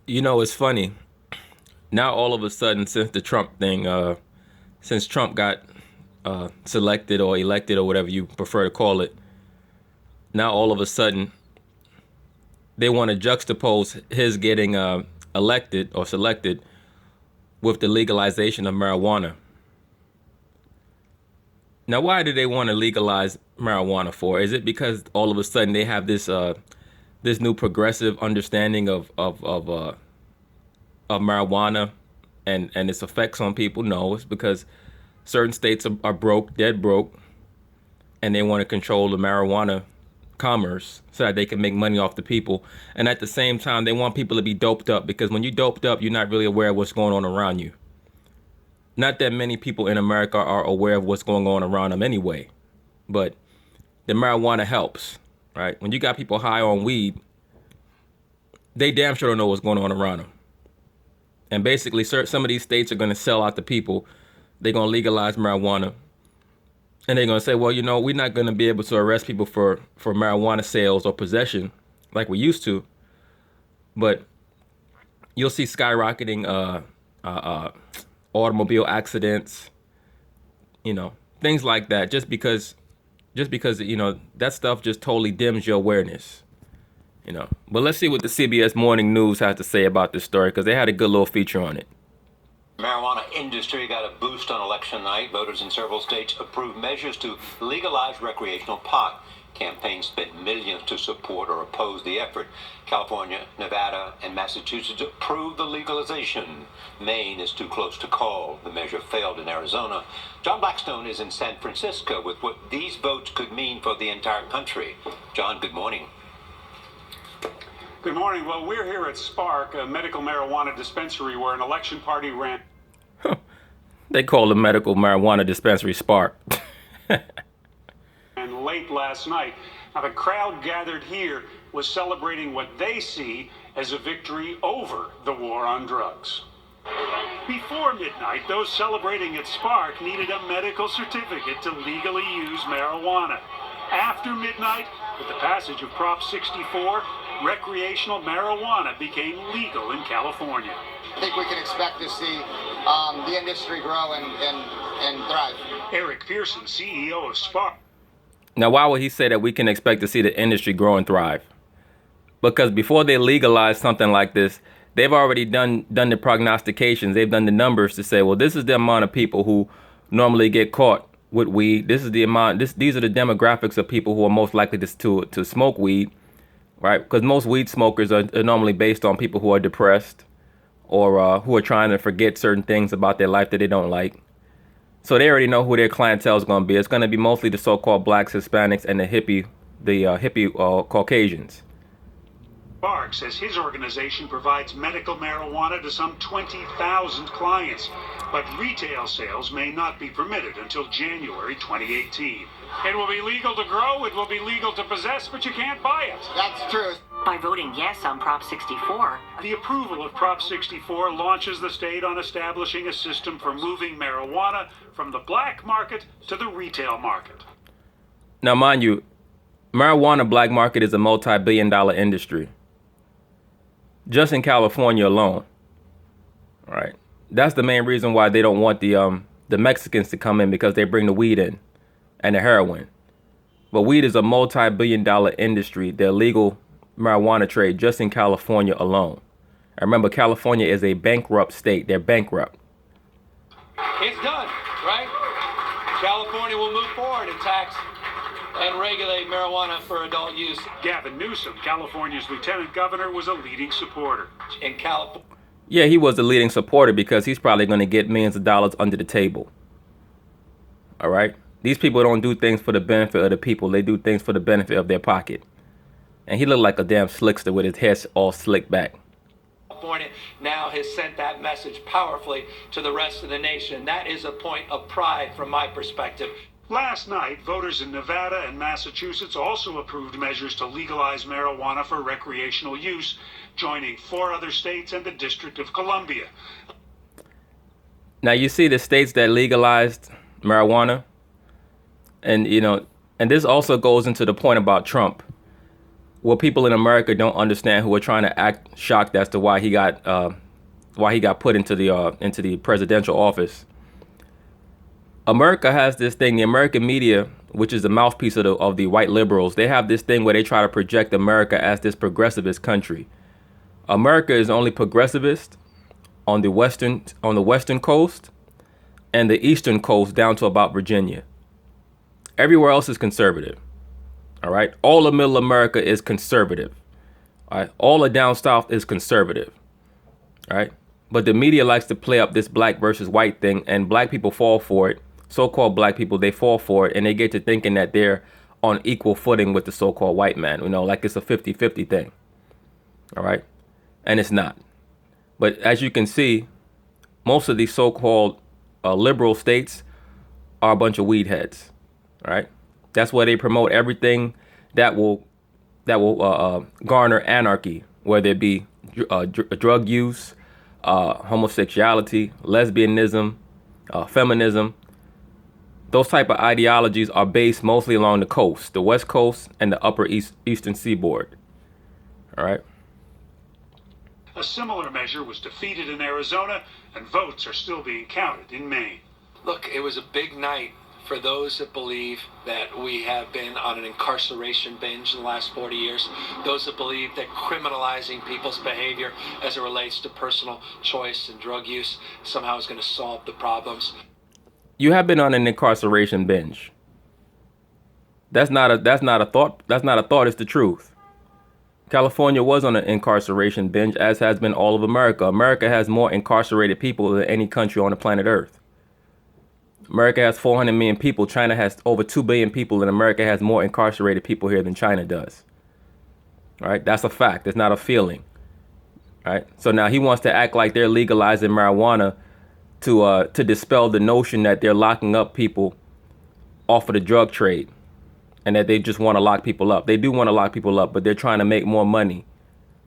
You know, it's funny. Now all of a sudden, since the Trump thing, since Trump got selected or elected or whatever you prefer to call it, now all of a sudden they want to juxtapose his getting elected or selected with the legalization of marijuana. Now, why do they want to legalize marijuana for? Is it because all of a sudden they have this new progressive understanding of marijuana and its effects on people? No, it's because certain states are broke, dead broke, and they want to control the marijuana commerce so that they can make money off the people. And at the same time, they want people to be doped up, because when you doped up, you're not really aware of what's going on around you. Not that many people in America are aware of what's going on around them anyway, but the marijuana helps, right? When you got people high on weed, they damn sure don't know what's going on around them. And basically, some of these states are going to sell out the people. They're going to legalize marijuana. And they're going to say, well, you know, we're not going to be able to arrest people for marijuana sales or possession like we used to. But you'll see skyrocketing automobile accidents, you know, things like that, just because, you know, that stuff just totally dims your awareness, you know. But let's see what the CBS Morning News has to say about this story, because they had a good little feature on it. Marijuana industry got a boost on election night. Voters in several states approved measures to legalize recreational pot. Campaigns spent millions to support or oppose the effort. California, Nevada, and Massachusetts approved the legalization. Maine is too close to call. The measure failed in Arizona. John Blackstone is in San Francisco with what these votes could mean for the entire country. John, good morning. Good morning. Well, we're here at Spark, a medical marijuana dispensary where an election party ran. They call the medical marijuana dispensary Spark. And late last night, now the crowd gathered here was celebrating what they see as a victory over the war on drugs. Before midnight, those celebrating at Spark needed a medical certificate to legally use marijuana. After midnight, with the passage of Prop 64, recreational marijuana became legal in California. I think we can expect to see the industry grow and thrive. Eric Pearson, CEO of Spark. Now, why would he say that we can expect to see the industry grow and thrive? Because before they legalize something like this, they've already done the prognostications. They've done the numbers to say, well, this is the amount of people who normally get caught with weed. This is the amount. These are the demographics of people who are most likely to smoke weed, right? Because most weed smokers are normally based on people who are depressed or who are trying to forget certain things about their life that they don't like. So they already know who their clientele is going to be. It's going to be mostly the so-called blacks, Hispanics, and the hippie Caucasians. Spark says his organization provides medical marijuana to some 20,000 clients, but retail sales may not be permitted until January 2018. It will be legal to grow, it will be legal to possess, but you can't buy it. That's true. By voting yes on Prop 64. The approval of Prop 64 launches the state on establishing a system for moving marijuana from the black market to the retail market. Now, mind you, marijuana black market is a multi-billion-dollar industry. Just in California alone. All right. That's the main reason why they don't want the Mexicans to come in, because they bring the weed in and the heroin. But weed is a multi-billion-dollar industry, the illegal marijuana trade, just in California alone. And remember, California is a bankrupt state. They're bankrupt. It's done, right? California will move forward and tax and regulate marijuana for adult use. Gavin Newsom, California's lieutenant governor, was a leading supporter. In California. Yeah, he was the leading supporter because he's probably going to get millions of dollars under the table. All right? These people don't do things for the benefit of the people. They do things for the benefit of their pocket. And he looked like a damn slickster with his hair all slicked back. California now has sent that message powerfully to the rest of the nation. That is a point of pride from my perspective. Last night, voters in Nevada and Massachusetts also approved measures to legalize marijuana for recreational use, joining 4 other states and the District of Columbia. Now, you see the states that legalized marijuana, and, you know, and this also goes into the point about Trump. what people in America don't understand, who are trying to act shocked as to why he got put into the presidential office. America has this thing, the American media, which is the mouthpiece of the white liberals. They have this thing where they try to project America as this progressivist country. America is only progressivist on the western coast and the eastern coast down to about Virginia. Everywhere else is conservative. All right. All of middle America is conservative. All right. All of down south is conservative. All right. But the media likes to play up this black versus white thing, and black people fall for it. So-called black people, they fall for it, and they get to thinking that they're on equal footing with the so-called white man, like it's a 50-50 thing. All right. And it's not. But as you can see, most of these so-called liberal states are a bunch of weed heads. All right. That's why they promote everything that will garner anarchy, whether it be drug use, homosexuality, lesbianism, feminism. Those type of ideologies are based mostly along the coast, the West Coast and the upper eastern seaboard. All right. A similar measure was defeated in Arizona, and votes are still being counted in Maine. Look, it was a big night for those that believe that we have been on an incarceration binge in the last 40 years, those that believe that criminalizing people's behavior as it relates to personal choice and drug use somehow is going to solve the problems. You have been on an incarceration binge. That's not a thought. That's not a thought. It's the truth. California was on an incarceration binge, as has been all of America. America has more incarcerated people than any country on the planet Earth. America has 400 million people. China has over 2 billion people, and America has more incarcerated people here than China does. All right, that's a fact. It's not a feeling. All right. So now he wants to act like they're legalizing marijuana to dispel the notion that they're locking up people off of the drug trade, and that they just want to lock people up. They do want to lock people up, but they're trying to make more money.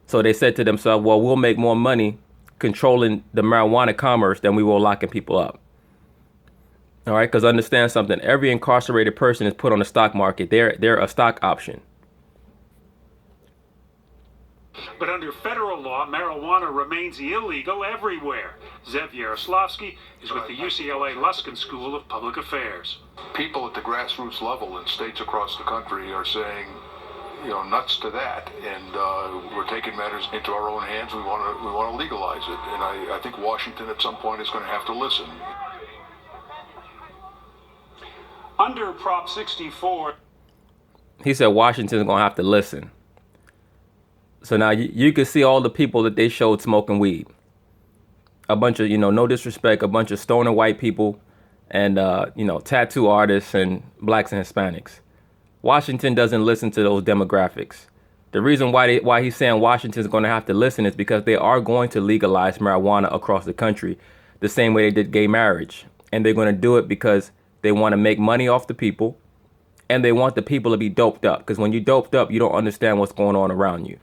So they said to themselves, well, we'll make more money controlling the marijuana commerce than we will locking people up. All right, because understand something. Every incarcerated person is put on the stock market. They're a stock option. But under federal law, marijuana remains illegal everywhere. Zev Yaroslavsky is with the UCLA Luskin School of Public Affairs. People at the grassroots level in states across the country are saying, nuts to that, and we're taking matters into our own hands. We want to legalize it, and I think Washington at some point is going to have to listen. Under Prop 64, he said Washington's going to have to listen. So now you can see all the people that they showed smoking weed. A bunch of, no disrespect, a bunch of stoner white people and, tattoo artists and blacks and Hispanics. Washington doesn't listen to those demographics. The reason why he's saying Washington's going to have to listen is because they are going to legalize marijuana across the country the same way they did gay marriage. And they're going to do it because they want to make money off the people, and they want the people to be doped up. Because when you're doped up, you don't understand what's going on around you.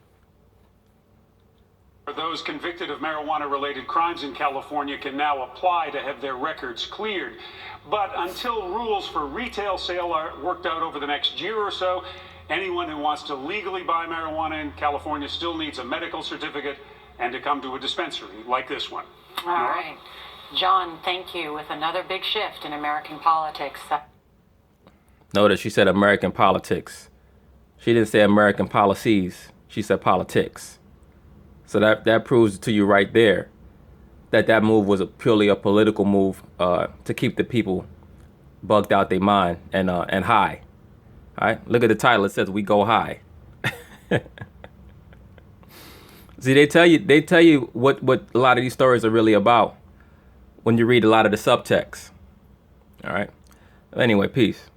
those convicted of marijuana-related crimes in California can now apply to have their records cleared. But until rules for retail sale are worked out over the next year or so, anyone who wants to legally buy marijuana in California still needs a medical certificate and to come to a dispensary like this one. All right. John, thank you. With another big shift in American politics. Notice she said American politics. She didn't say American policies. She said politics. So that proves to you right there that move was purely a political move to keep the people bugged out their mind and high. All right, look at the title. It says "We Go High." See, they tell you what a lot of these stories are really about when you read a lot of the subtext. All right. Anyway, peace.